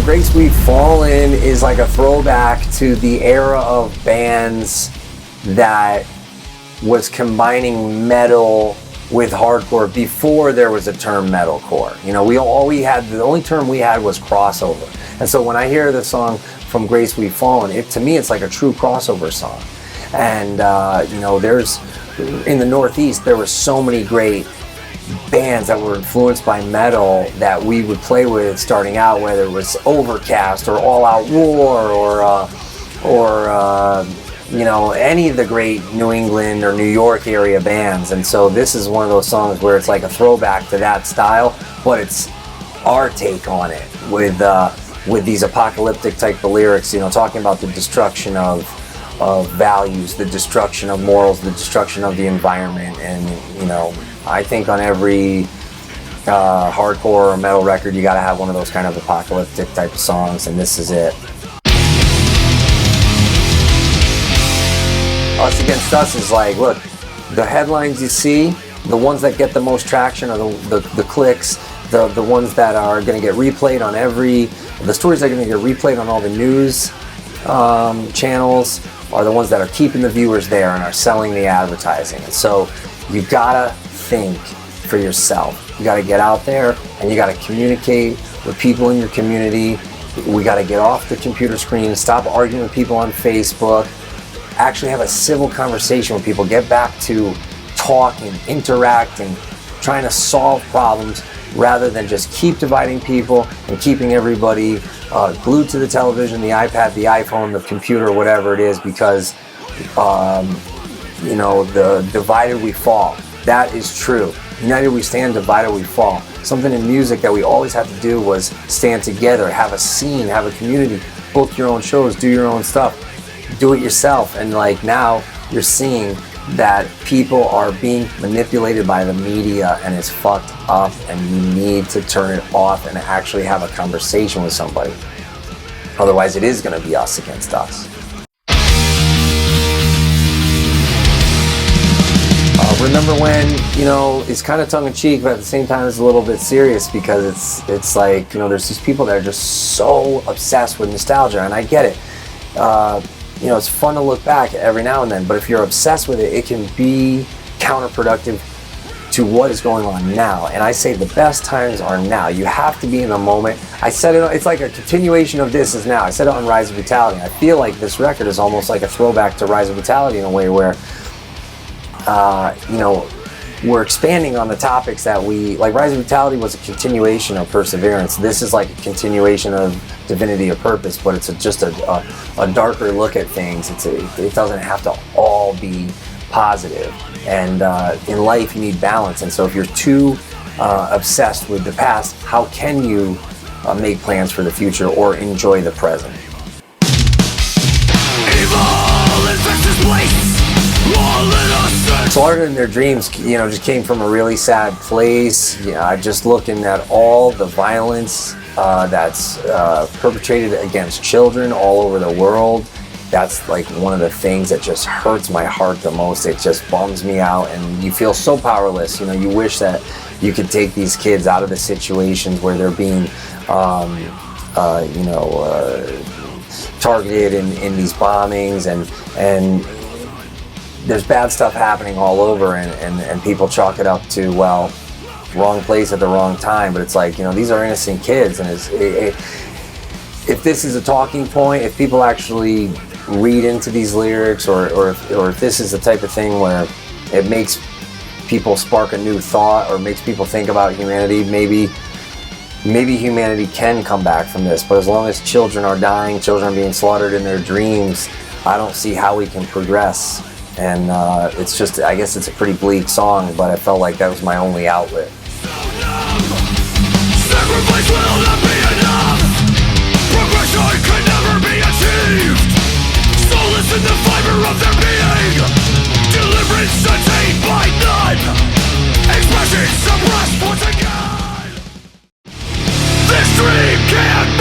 Grace We've Fallen is like a throwback to the era of bands that was combining metal with hardcore before there was a term metalcore. You know, the only term we had was crossover. And so when I hear the song From Grace We've Fallen, to me it's like a true crossover song. And you know, in the Northeast there were so many great bands that were influenced by metal that we would play with starting out, whether it was Overcast or All Out War or you know, any of the great New England or New York area bands. And so this is one of those songs where it's like a throwback to that style, but it's our take on it with these apocalyptic type of lyrics, you know, talking about the destruction of values, the destruction of morals, the destruction of the environment. And you know, I think on every hardcore or metal record you got to have one of those kind of apocalyptic type of songs, and this is it. Us Against Us is like, look, the headlines you see, the ones that get the most traction are the clicks, the ones that are going to get replayed on the stories that are going to get replayed on all the news channels are the ones that are keeping the viewers there and are selling the advertising. And so you gotta think for yourself. You gotta get out there and you gotta communicate with people in your community. We gotta get off the computer screen, stop arguing with people on Facebook, actually have a civil conversation with people, get back to talking, interacting, trying to solve problems rather than just keep dividing people and keeping everybody glued to the television, the iPad, the iPhone, the computer, whatever it is, because you know, the divided we fall. That is true. United we stand, divided we fall. Something in music that we always had to do was stand together, have a scene, have a community, book your own shows, do your own stuff, do it yourself. And like now you're seeing that people are being manipulated by the media and it's fucked up, and you need to turn it off and actually have a conversation with somebody. Otherwise it is going to be us against us. Remember when, you know, it's kind of tongue-in-cheek, but at the same time it's a little bit serious, because it's like, you know, there's these people that are just so obsessed with nostalgia, and I get it. You know, it's fun to look back every now and then, but if you're obsessed with it, it can be counterproductive to what is going on now. And I say the best times are now. You have to be in the moment. I said it, it's like a continuation of This Is Now. I said it on Rise of Brutality. I feel like this record is almost like a throwback to Rise of Brutality in a way where, you know, we're expanding on the topics that like Rise of Brutality was a continuation of Perseverance. This is like a continuation of Divinity of Purpose, but it's just a darker look at things. It doesn't have to all be positive. And in life you need balance. And so if you're too obsessed with the past, how can you make plans for the future or enjoy the present? Evil infects this place. Slaughtered in Their Dreams, you know, just came from a really sad place. You know, I'm just looking at all the violence that's perpetrated against children all over the world. That's like one of the things that just hurts my heart the most. It just bums me out, and you feel so powerless. You know, you wish that you could take these kids out of the situations where they're being, you know, targeted in these bombings, and there's bad stuff happening all over, and people chalk it up to, well, wrong place at the wrong time. But it's like, you know, these are innocent kids, and if this is a talking point, if people actually read into these lyrics, or if this is the type of thing where it makes people spark a new thought or makes people think about humanity, maybe humanity can come back from this. But as long as children are dying, children are being slaughtered in their dreams, I don't see how we can progress. And it's just, I guess it's a pretty bleak song, but I felt like that was my only outlet. Sacrifice will not be enough. Progression can never be achieved. Solace in the fiber of their being. Deliverance attained by none. Expression suppressed once again. This dream can't